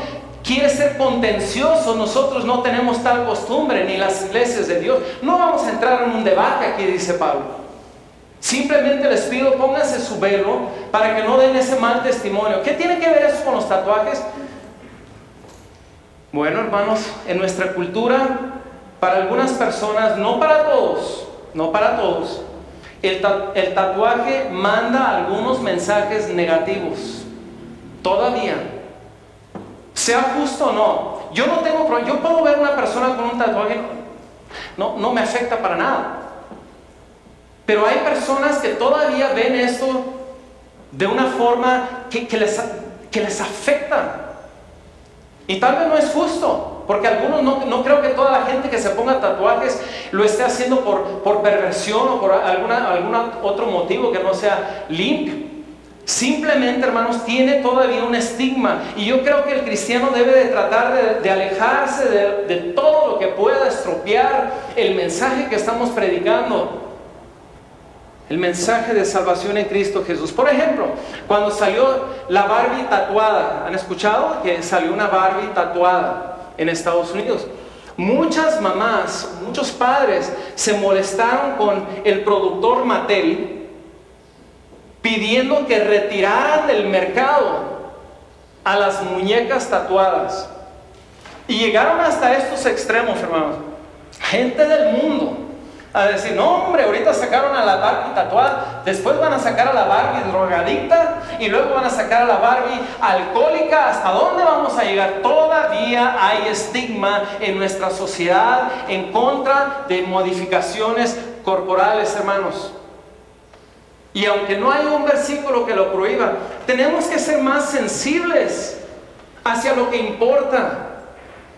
quiere ser contencioso, nosotros no tenemos tal costumbre, ni las iglesias de Dios. No vamos a entrar en un debate aquí, dice Pablo. Simplemente les pido, pónganse su velo para que no den ese mal testimonio. ¿Qué tiene que ver eso con los tatuajes? Bueno, hermanos, en nuestra cultura, para algunas personas, no para todos, el tatuaje manda algunos mensajes negativos. Todavía, sea justo o no, yo no tengo problema. Yo puedo ver una persona con un tatuaje, no me afecta para nada. Pero hay personas que todavía ven esto de una forma que les afecta. Y tal vez no es justo, porque algunos no creo que toda la gente que se ponga tatuajes lo esté haciendo por perversión o por algún otro motivo que no sea limpio. Simplemente, hermanos, tiene todavía un estigma. Y yo creo que el cristiano debe de tratar de alejarse de todo lo que pueda estropear el mensaje que estamos predicando. El mensaje de salvación en Cristo Jesús. Por ejemplo, cuando salió la Barbie tatuada, ¿han escuchado que salió una Barbie tatuada en Estados Unidos? Muchas mamás, muchos padres se molestaron con el productor Mattel pidiendo que retiraran del mercado a las muñecas tatuadas. Y llegaron hasta estos extremos, hermanos. Gente del mundo a decir, no hombre, ahorita sacaron a la Barbie tatuada, después van a sacar a la Barbie drogadicta y luego van a sacar a la Barbie alcohólica. ¿Hasta dónde vamos a llegar? Todavía hay estigma en nuestra sociedad en contra de modificaciones corporales, hermanos. Y aunque no hay un versículo que lo prohíba, tenemos que ser más sensibles hacia lo que importa.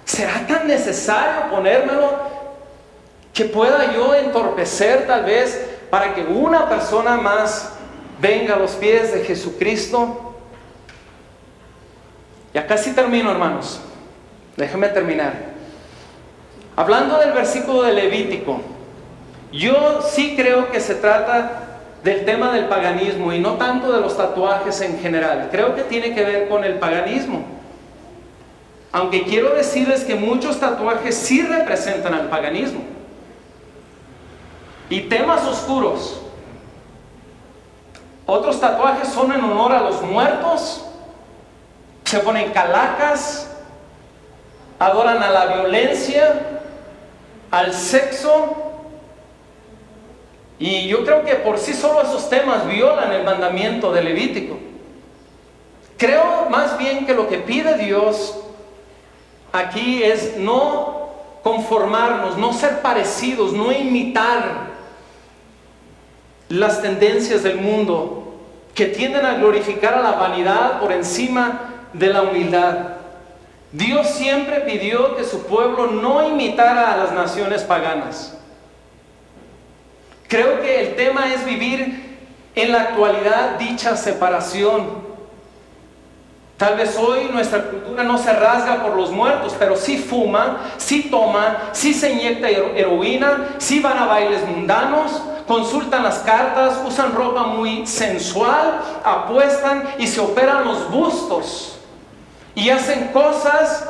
¿Será tan necesario ponérmelo que pueda yo entorpecer tal vez para que una persona más venga a los pies de Jesucristo? Ya casi termino, hermanos. Déjenme terminar. Hablando del versículo de Levítico, yo sí creo que se trata del tema del paganismo y no tanto de los tatuajes en general. Creo que tiene que ver con el paganismo. Aunque quiero decirles que muchos tatuajes sí representan al paganismo. Y temas oscuros. Otros tatuajes son en honor a los muertos. Se ponen calacas. Adoran a la violencia, al sexo. Y yo creo que por sí solo esos temas violan el mandamiento de Levítico. Creo más bien que lo que pide Dios aquí es no conformarnos, no ser parecidos, no imitar las tendencias del mundo que tienden a glorificar a la vanidad por encima de la humildad. Dios siempre pidió que su pueblo no imitara a las naciones paganas. Creo que el tema es vivir en la actualidad dicha separación. Tal vez hoy nuestra cultura no se rasga por los muertos, pero sí fuman, sí toman, sí se inyecta heroína, sí van a bailes mundanos, consultan las cartas, usan ropa muy sensual, apuestan y se operan los bustos. Y hacen cosas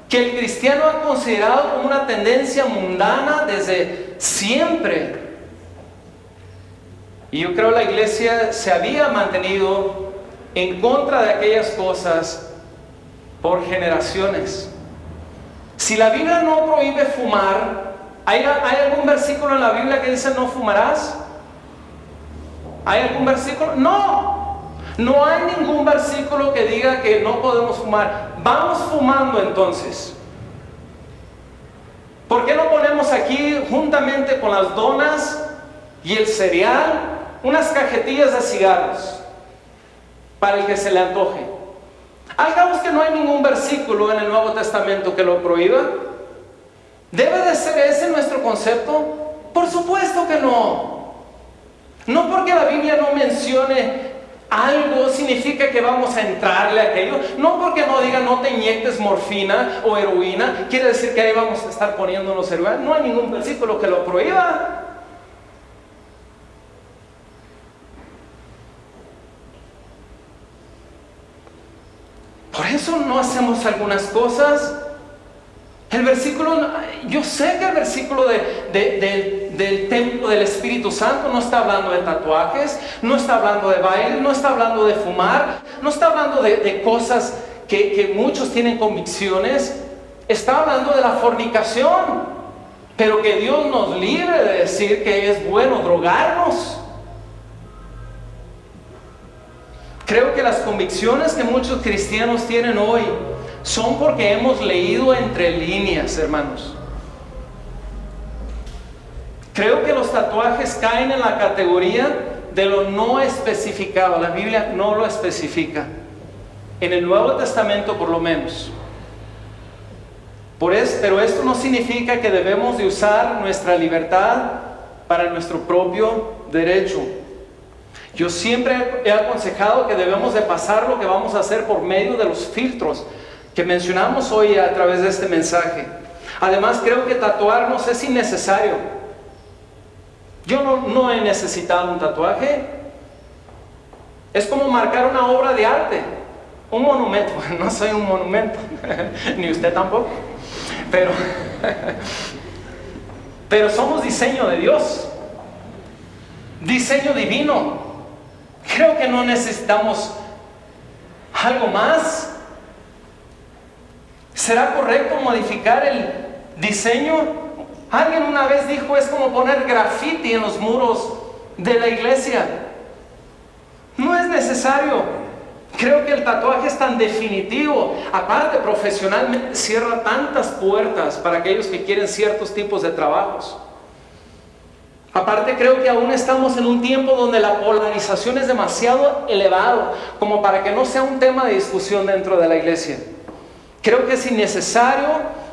que el cristiano ha considerado como una tendencia mundana desde siempre. Y yo creo que la iglesia se había mantenido en contra de aquellas cosas por generaciones. Si la Biblia no prohíbe fumar, ¿hay algún versículo en la Biblia que dice no fumarás? ¿Hay algún versículo? No hay ningún versículo que diga que no podemos fumar. Vamos fumando entonces. ¿Por qué no ponemos aquí, juntamente con las donas y el cereal, unas cajetillas de cigarros para el que se le antoje? Al cabo es que no hay ningún versículo en el Nuevo Testamento que lo prohíba. ¿Debe de ser ese nuestro concepto? Por supuesto que no. No porque la Biblia no mencione algo significa que vamos a entrarle a aquello. No porque no diga no te inyectes morfina o heroína, quiere decir que ahí vamos a estar poniéndonos heroína. No hay ningún versículo que lo prohíba. Por eso no hacemos algunas cosas. El versículo, yo sé que el versículo del templo del Espíritu Santo no está hablando de tatuajes, no está hablando de baile, no está hablando de fumar, no está hablando de cosas que muchos tienen convicciones. Está hablando de la fornicación, pero que Dios nos libre de decir que es bueno drogarnos. Creo que las convicciones que muchos cristianos tienen hoy son porque hemos leído entre líneas, hermanos. Creo que los tatuajes caen en la categoría de lo no especificado. La Biblia no lo especifica. En el Nuevo Testamento por lo menos. Pero esto no significa que debemos de usar nuestra libertad para nuestro propio derecho. Yo siempre he aconsejado que debemos de pasar lo que vamos a hacer por medio de los filtros que mencionamos hoy a través de este mensaje. Además, creo que tatuarnos es innecesario. Yo no he necesitado un tatuaje. Es como marcar una obra de arte, un monumento. No soy un monumento, ni usted tampoco. Pero somos diseño de Dios, diseño divino. Creo que no necesitamos algo más. ¿Será correcto modificar el diseño? Alguien una vez dijo, es como poner graffiti en los muros de la iglesia. No es necesario. Creo que el tatuaje es tan definitivo. Aparte, profesionalmente cierra tantas puertas para aquellos que quieren ciertos tipos de trabajos. Aparte, creo que aún estamos en un tiempo donde la polarización es demasiado elevado como para que no sea un tema de discusión dentro de la iglesia. Creo que es innecesario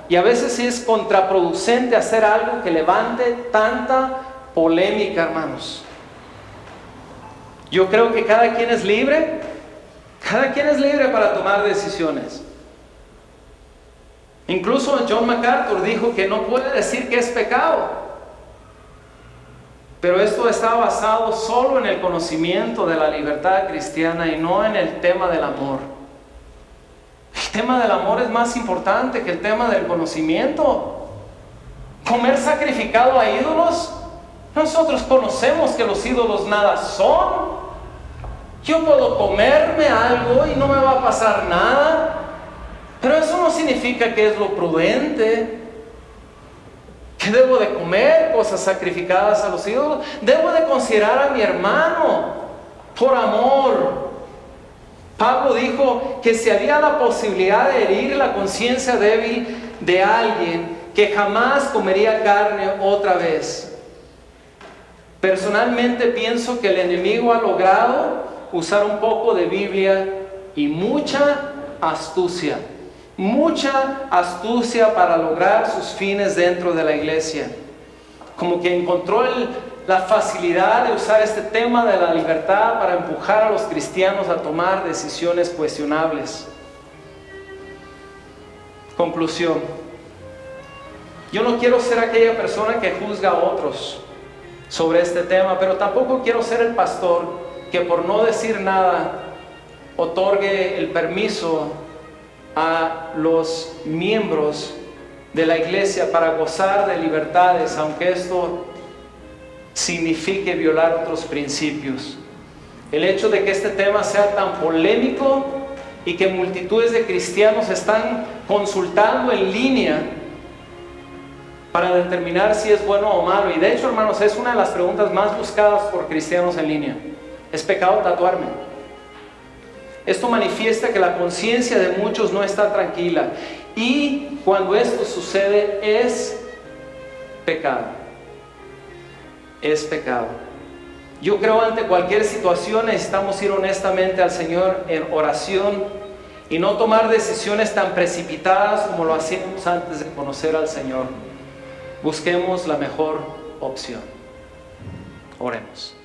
y a veces sí es contraproducente hacer algo que levante tanta polémica, hermanos. Yo creo que cada quien es libre para tomar decisiones. Incluso John MacArthur dijo que no puede decir que es pecado. Pero esto está basado solo en el conocimiento de la libertad cristiana y no en el tema del amor. El tema del amor es más importante que el tema del conocimiento. Comer sacrificado a ídolos, nosotros conocemos que los ídolos nada son. Yo puedo comerme algo y no me va a pasar nada, pero eso no significa que es lo prudente. ¿Que debo de comer cosas sacrificadas a los ídolos? Debo de considerar a mi hermano por amor. Pablo dijo que si había la posibilidad de herir la conciencia débil de alguien, que jamás comería carne otra vez. Personalmente pienso que el enemigo ha logrado usar un poco de Biblia y mucha astucia para lograr sus fines dentro de la iglesia. Como que encontró la facilidad de usar este tema de la libertad para empujar a los cristianos a tomar decisiones cuestionables. Conclusión: yo no quiero ser aquella persona que juzga a otros sobre este tema, pero tampoco quiero ser el pastor que por no decir nada otorgue el permiso a los miembros de la iglesia para gozar de libertades, aunque esto signifique violar otros principios. El hecho de que este tema sea tan polémico y que multitudes de cristianos están consultando en línea para determinar si es bueno o malo. Y de hecho, hermanos, es una de las preguntas más buscadas por cristianos en línea. ¿Es pecado tatuarme? Esto manifiesta que la conciencia de muchos no está tranquila. Y cuando esto sucede, es pecado. Es pecado. Yo creo ante cualquier situación necesitamos ir honestamente al Señor en oración y no tomar decisiones tan precipitadas como lo hacíamos antes de conocer al Señor. Busquemos la mejor opción. Oremos.